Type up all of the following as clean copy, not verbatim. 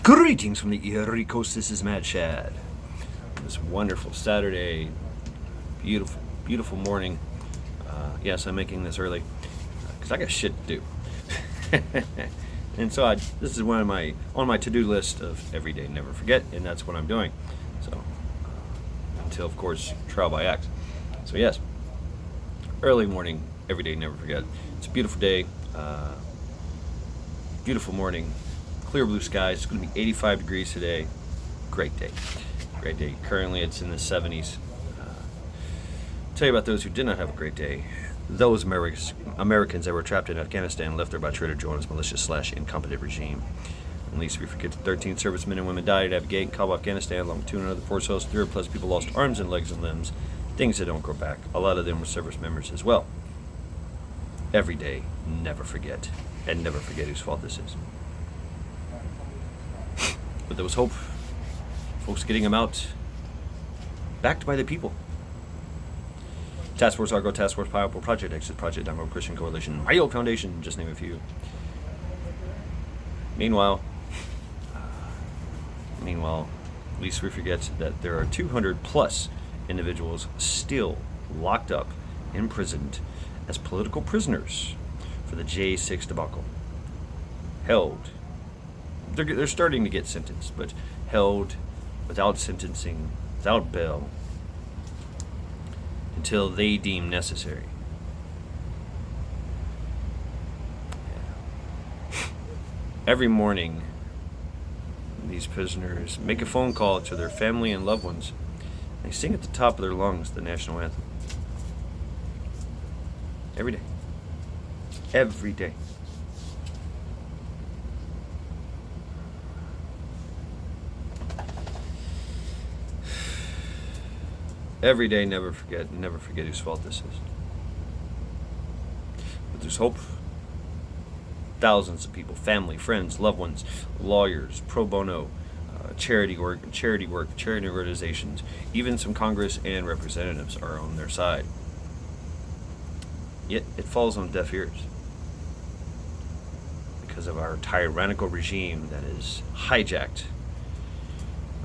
Greetings from the Erie Coast. This is Mad Shad. This wonderful Saturday, beautiful, beautiful morning. Yes, I'm making this early because I got shit to do. And so this is on my to-do list of every day, never forget, and that's what I'm doing. So until, of course, trial by axe. So yes, early morning, every day, never forget. It's a beautiful day, beautiful morning. Clear blue skies. It's going to be 85 degrees today. Great day. Great day. Currently it's in the 70s. Tell you about those who did not have a great day. Those Americans that were trapped in Afghanistan, left there by Trader Joe's malicious / incompetent regime. At least we forget 13 servicemen and women died at Afghan, Kabul, Afghanistan, along with 200 other force hosts. 300 plus people lost arms and legs and limbs. Things that don't grow back. A lot of them were service members as well. Every day, never forget. And never forget whose fault this is. But there was hope. Folks getting them out, backed by the people. Task Force Argo, Task Force Pineapple, Project Exit, Project Download, Christian Coalition, Mayo Foundation, just name a few. Meanwhile, at least we forget that there are 200 plus individuals still locked up, imprisoned as political prisoners for the J6 debacle. Held. They're starting to get sentenced, but held without sentencing, without bail, until they deem necessary. Every morning, these prisoners make a phone call to their family and loved ones. They sing at the top of their lungs the national anthem. Every day. Every day. Every day, never forget whose fault this is. But there's hope. Thousands of people, family, friends, loved ones, lawyers, pro bono, charity work, charity organizations, even some Congress and representatives are on their side. Yet it falls on deaf ears because of our tyrannical regime that has hijacked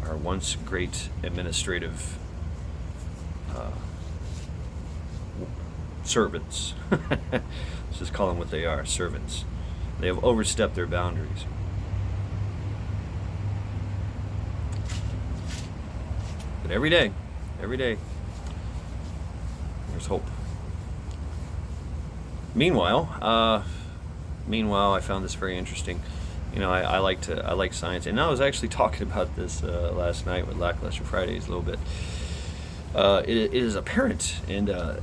our once great administrative servants. Let's just call them what they are, servants. They have overstepped their boundaries. But every day, there's hope. Meanwhile, I found this very interesting. You know, I like science, and I was actually talking about this last night with Lackluster Fridays a little bit. It is apparent, and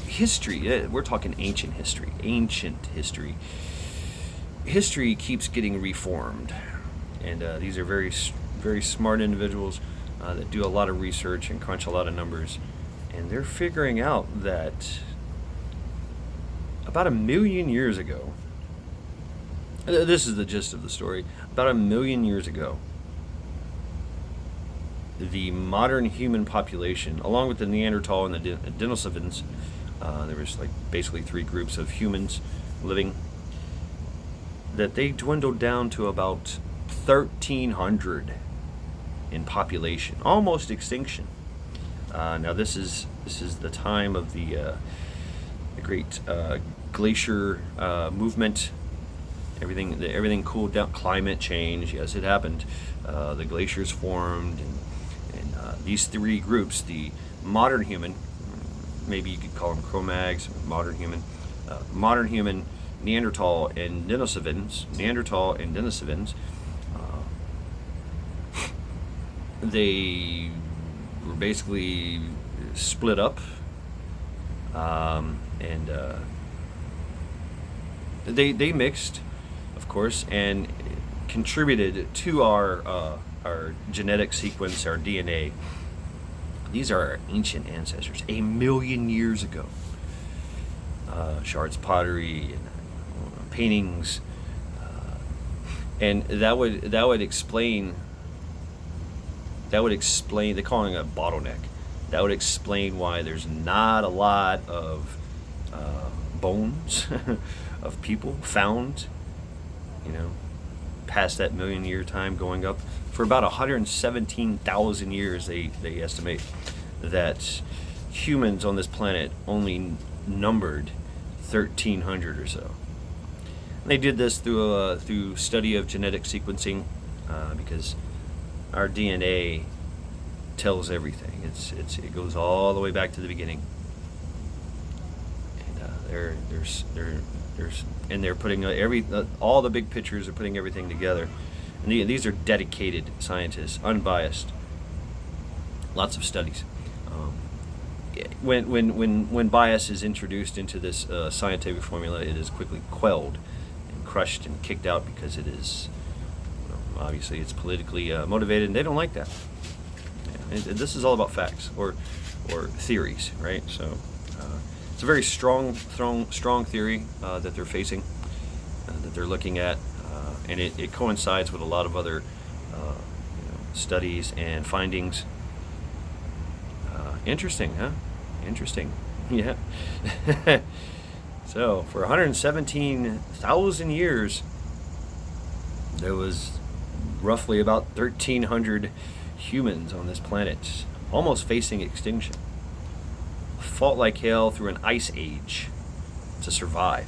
history, we're talking ancient history. History keeps getting reformed, and these are very, very smart individuals that do a lot of research and crunch a lot of numbers, and they're figuring out that about 1 million years ago, this is the gist of the story, about 1 million years ago, the modern human population, along with the Neanderthal and the Denisovans, there was like basically 3 groups of humans living, that they dwindled down to about 1,300 in population, almost extinction. Now this is the time of the great glacier movement. Everything cooled down. Climate change, yes, it happened. The glaciers formed, and these 3 groups, the modern human, maybe you could call them Cro-Mags, modern human, Neanderthal and Denisovans, they were basically split up, and they mixed, of course, and contributed to our genetic sequence, our DNA. These are our ancient ancestors, 1 million years ago. Shards, pottery, and paintings, and that would explain. They're calling it a bottleneck. That would explain why there's not a lot of bones of people found. past that million-year time, going up for about 117,000 years. They estimate that humans on this planet only numbered 1,300 or so. And they did this through study of genetic sequencing, because our DNA tells everything. It goes all the way back to the beginning. And they're putting all the big pictures are putting everything together. And these are dedicated scientists, unbiased. Lots of studies. When bias is introduced into this scientific formula, it is quickly quelled and crushed and kicked out, because it is, obviously, it's politically motivated, and they don't like that. And this is all about facts or theories, right? So it's a very strong theory that they're facing, that they're looking at, and it coincides with a lot of other studies and findings. Interesting, huh? Interesting. Yeah. So for 117,000 years, there was roughly about 1,300 humans on this planet, almost facing extinction. Fought like hell through an ice age to survive.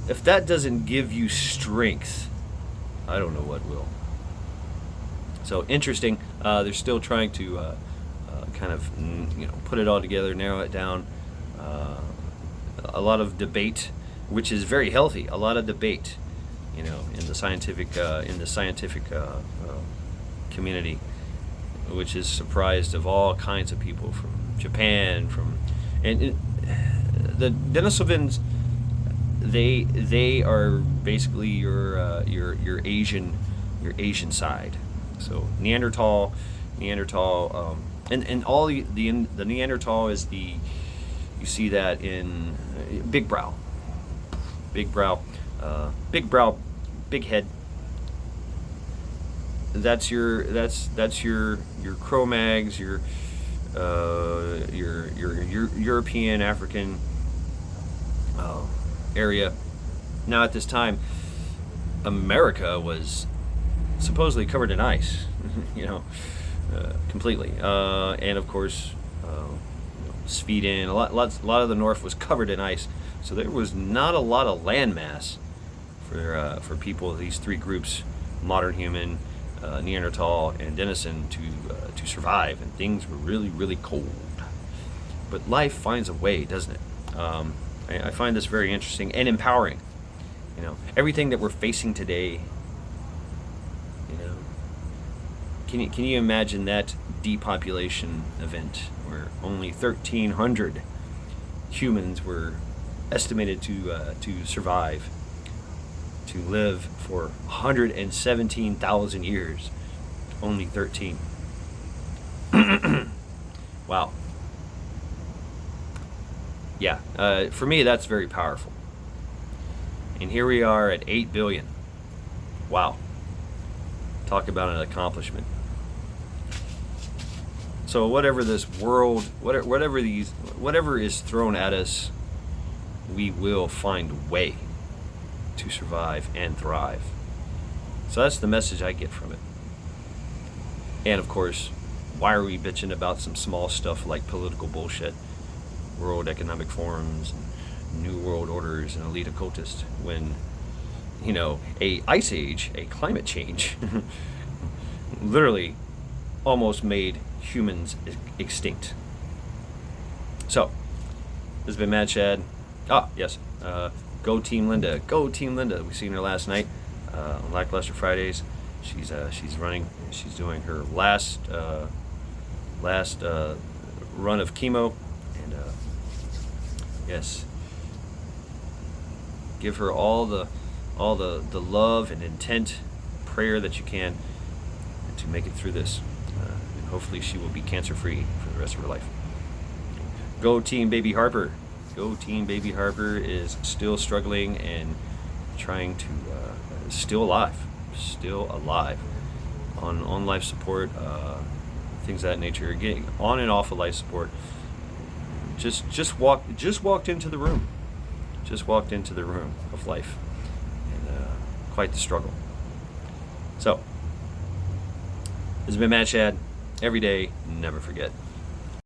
If that doesn't give you strength, I don't know what will. So interesting. They're still trying to kind of put it all together, narrow it down. A lot of debate, which is very healthy. A lot of debate, in the scientific community, which is surprised of all kinds of people from Japan, the Denisovans. They are basically your Asian side. So Neanderthal, and all the Neanderthal is you see that in big brow, big head. That's your Cro-Mags, your European, African area. Now at this time, America was supposedly covered in ice, completely, and of course, Sweden, a lot of the north was covered in ice, so there was not a lot of land mass for people, these three groups, modern human, Neanderthal, and Denizen, to survive, and things were really, really cold. But life finds a way, doesn't it? I find this very interesting and empowering. Everything that we're facing today. Can you imagine that depopulation event where only 1,300 humans were estimated to survive, to live for 117,000 years? Only 13. Wow. Yeah, for me that's very powerful. And here we are at 8 billion. Wow. Talk about an accomplishment. So whatever this world, whatever is thrown at us, we will find a way to survive and thrive. So that's the message I get from it. And of course, why are we bitching about some small stuff like political bullshit, World Economic Forums, and New World Orders, and elite occultists, when a ice age, a climate change, literally almost made humans extinct. So, this has been Mad Shad. Yes, go TeamLinda, go TeamLinda. We seen her last night on Lackluster Fridays. She's running. She's doing her last run of chemo, and yes, give her all the love and intent, prayer that you can to make it through this. And hopefully she will be cancer-free for the rest of her life. Go TeamBabyHarper. Go TeamBabyHarper is still struggling and trying to, still alive on life support, things of that nature, getting on and off of life support. just walked into the room, of life, and quite the struggle. So, this has been Matt Shad. Every day, never forget.